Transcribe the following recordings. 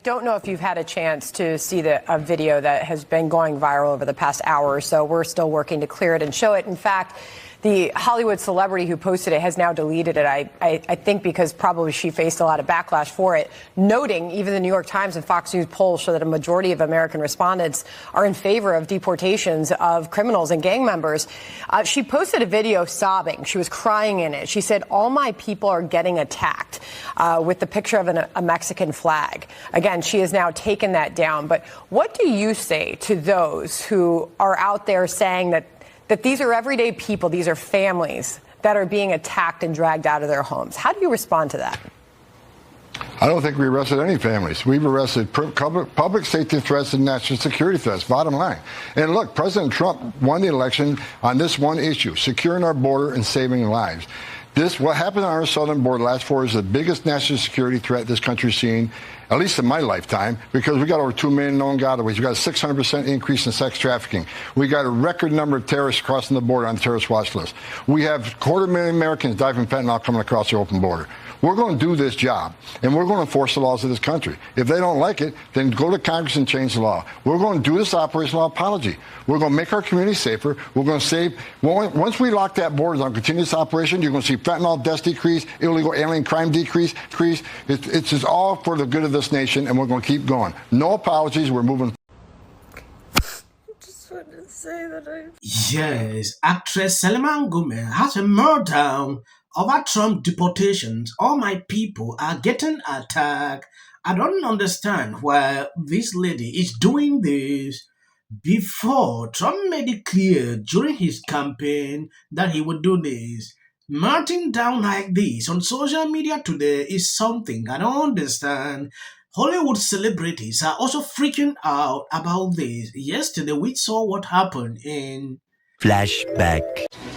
don't know if you've had a chance to see a video that has been going viral over the past hour or so. We're still working to clear it and show it. In fact, the Hollywood celebrity who posted it has now deleted it, I think because probably she faced a lot of backlash for it, noting even the New York Times and Fox News polls show that a majority of American respondents are in favor of deportations of criminals and gang members. She posted a video sobbing. She was crying in it. She said, "All my people are getting attacked," with the picture of a Mexican flag. Again, she has now taken that down. But what do you say to those who are out there saying that these are everyday people, these are families that are being attacked and dragged out of their homes? How do you respond to that? I don't think we arrested any families. We've arrested public safety threats and national security threats, bottom line. And look, President Trump won the election on this one issue, securing our border and saving lives. What happened on our southern border last 4 years is the biggest national security threat this country's seen, at least in my lifetime, because we got over 2 million known gotaways. We got a 600% increase in sex trafficking. We got a record number of terrorists crossing the border on the terrorist watch list. We have 250,000 Americans die from fentanyl coming across the open border. We're going to do this job, and we're going to enforce the laws of this country. If they don't like it, then go to Congress and change the law. We're going to do this operational apology. We're going to make our community safer. We're going to save. Once we lock that border on continuous operation, you're going to see fentanyl deaths decrease, illegal alien crime decrease. It's just all for the good of this nation, and we're going to keep going. No apologies. We're moving. Yes, actress Selena Gomez has a meltdown over Trump deportations. All my people are getting attacked. I don't understand why this lady is doing this. Before, Trump made it clear during his campaign that he would do this. Melting down like this on social media today is something I don't understand. Hollywood celebrities are also freaking out about this. Yesterday, we saw what happened in Flashback.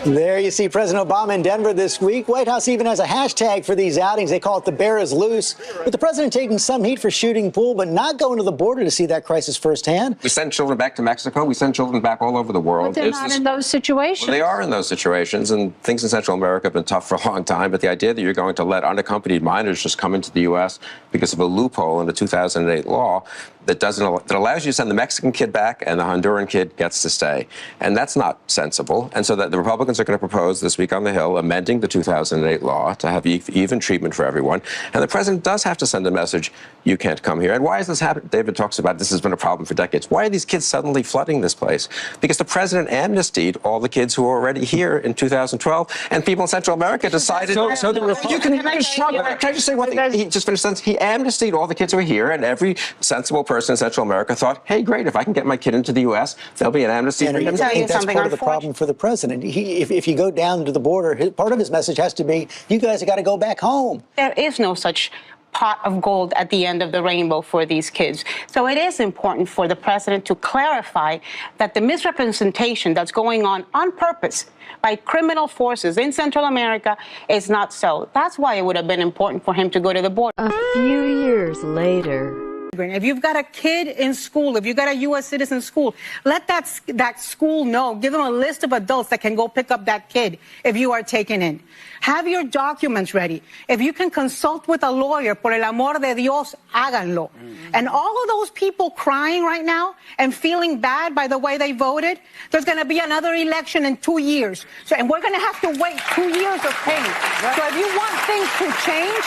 There you see President Obama in Denver this week. White House even has a hashtag for these outings. They call it "The Bear is Loose." With the president taking some heat for shooting pool, but not going to the border to see that crisis firsthand. We send children back to Mexico. We send children back all over the world. But they're not in those situations. Well, they are in those situations, and things in Central America have been tough for a long time. But the idea that you're going to let unaccompanied minors just come into the U.S. because of a loophole in the 2008 law that allows you to send the Mexican kid back and the Honduran kid gets to stay. And that's not sensible. And so that the Republicans are going to propose this week on the Hill amending the 2008 law to have even treatment for everyone. And the president does have to send a message, you can't come here. And why is this happening? David talks about this has been a problem for decades. Why are these kids suddenly flooding this place? Because the president amnestied all the kids who were already here in 2012, and people in Central America decided... Can I just say one thing? He just finished the sentence. He amnestied all the kids who were here, and every sensible person in Central America thought, hey, great, if I can get my kid into the U.S., there'll be an amnesty for him. I think that's part of the problem for the president. If you go down to the border, part of his message has to be, you guys have got to go back home. There is no such pot of gold at the end of the rainbow for these kids. So it is important for the president to clarify that the misrepresentation that's going on purpose by criminal forces in Central America is not so. That's why it would have been important for him to go to the border. A few years later. If you've got a kid in school, if you've got a U.S. citizen in school, let that school know. Give them a list of adults that can go pick up that kid if you are taken in. Have your documents ready. If you can consult with a lawyer, por el amor de Dios, háganlo. And all of those people crying right now and feeling bad by the way they voted, there's going to be another election in 2 years. And we're going to have to wait 2 years of pain. So if you want things to change,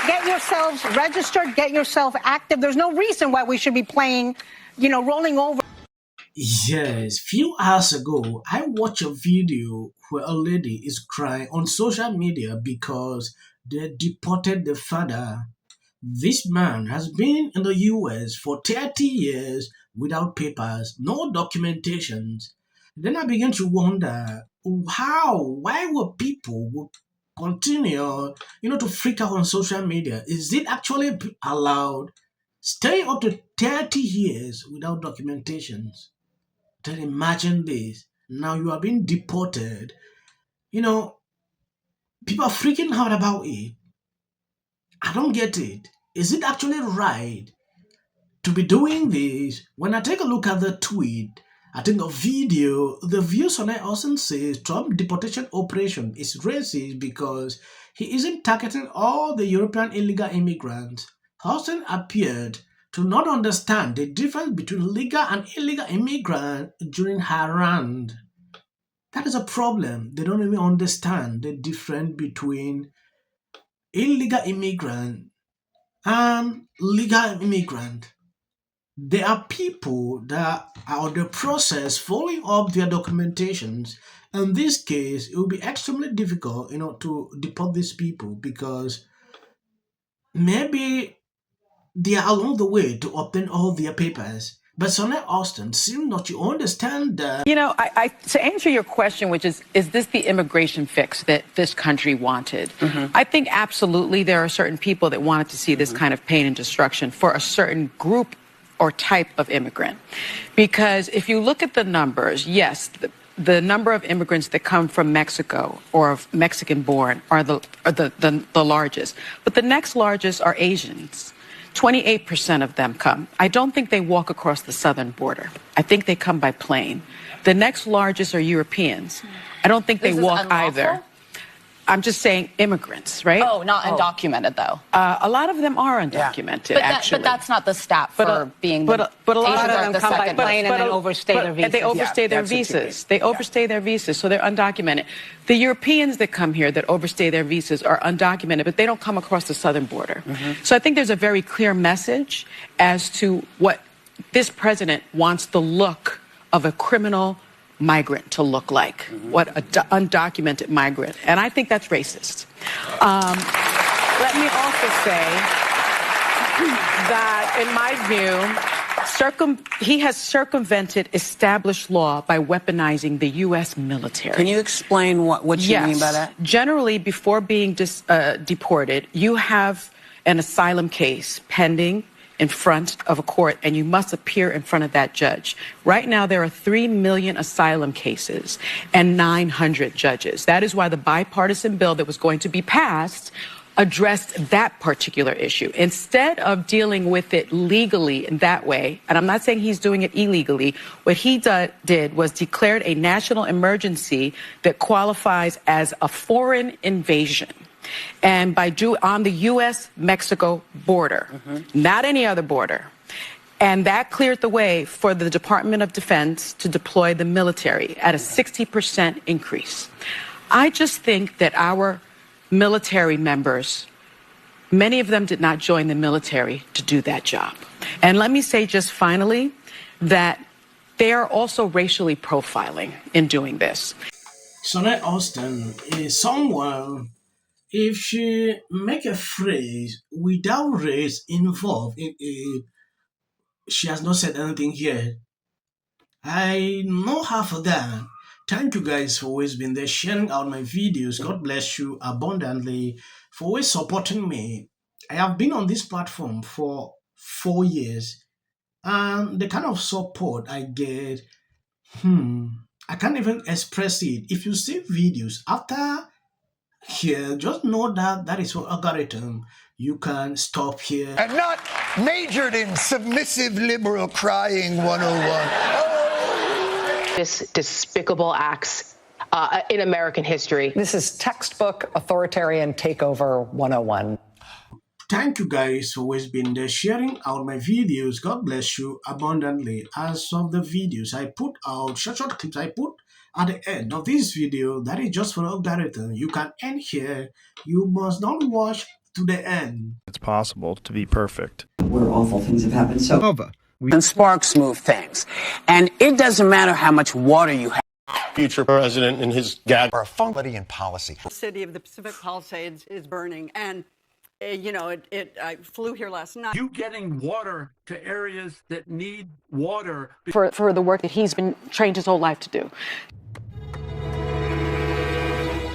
get yourselves registered, get yourself active. There's no reason why we should be playing, rolling over. Yes, few hours ago, I watched a video where a lady is crying on social media because they deported the father. This man has been in the U.S. for 30 years without papers, no documentations. Then I began to wonder why were people continue, to freak out on social media? Is it actually allowed? Staying up to 30 years without documentations. Then imagine this. Now you are being deported. People are freaking out about it. I don't get it. Is it actually right to be doing this? When I take a look at the tweet, I think a video, the views on it also says Trump deportation operation is racist because he isn't targeting all the European illegal immigrants. Houston appeared to not understand the difference between legal and illegal immigrant during her run. That is a problem. They don't even understand the difference between illegal immigrant and legal immigrant. There are people that are on the process following up their documentations. In this case, it will be extremely difficult, to deport these people because maybe they are along the way to obtain all their papers. But Sonia Austin seems not to understand that. To answer your question, which is this the immigration fix that this country wanted? I think absolutely there are certain people that wanted to see this kind of pain and destruction for a certain group or type of immigrant. Because if you look at the numbers, yes, the number of immigrants that come from Mexico or of Mexican-born are the largest. But the next largest are Asians. 28% of them come. I don't think they walk across the southern border. I think they come by plane. The next largest are Europeans. I don't think they walk either. I'm just saying immigrants, right? Oh, not undocumented, though. A lot of them are undocumented, actually. But that's not the stat for being but a lot of them come by plane and then overstay their visas. They overstay their visas. They overstay their visas, so they're undocumented. The Europeans that come here that overstay their visas are undocumented, but they don't come across the southern border. So I think there's a very clear message as to what this president wants the look of a criminal migrant to look like, what an undocumented migrant. And I think that's racist. Let me also say that, in my view, he has circumvented established law by weaponizing the U.S. military. Can you explain what you mean by that? Generally, before being deported, you have an asylum case pending in front of a court, and you must appear in front of that judge. Right now, there are 3 million asylum cases and 900 judges. That is why the bipartisan bill that was going to be passed addressed that particular issue. Instead of dealing with it legally in that way, and I'm not saying he's doing it illegally, what he did was declared a national emergency that qualifies as a foreign invasion. And on the U.S.-Mexico border, not any other border. And that cleared the way for the Department of Defense to deploy the military at a 60% increase. I just think that our military members, many of them did not join the military to do that job. And let me say just finally that they are also racially profiling in doing this. Sonia Austin is someone, if she make a phrase without race involved in it, she has not said anything here. I know her for that. Thank you guys for always being there, sharing out my videos. God bless you abundantly for always supporting me. I have been on this platform for 4 years, and the kind of support I get, I can't even express it. If you see videos after here, just know that that is your algorithm. You can stop here. And not majored in submissive liberal crying 101. This despicable acts in American history. This is textbook authoritarian takeover 101. Thank you guys for always being there, sharing out my videos. God bless you abundantly. As of the videos I put out, short clips I put at the end of this video, that is just for the algorithm. You can end here. You must not watch to the end. It's possible to be perfect. Where awful things have happened. So And sparks move things. And it doesn't matter how much water you have. Future president and his gag are a funky in policy. The city of the Pacific Palisades is burning, and I flew here last night. You getting water to areas that need water For the work that he's been trained his whole life to do.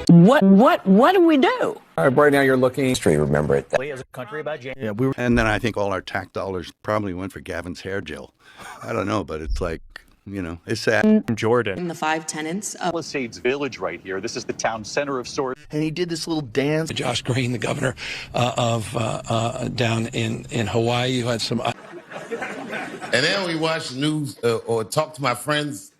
What do we do? Right now you're looking history, remember it. As a country about James. Yeah, and then I think all our tax dollars probably went for Gavin's hair gel. I don't know, but it's like, it's sad. Jordan. In the 5 tenants of Palisades Village right here. This is the town center of sorts. And he did this little dance. Josh Green, the governor of down in Hawaii, who had some. And then we watch the news or talk to my friends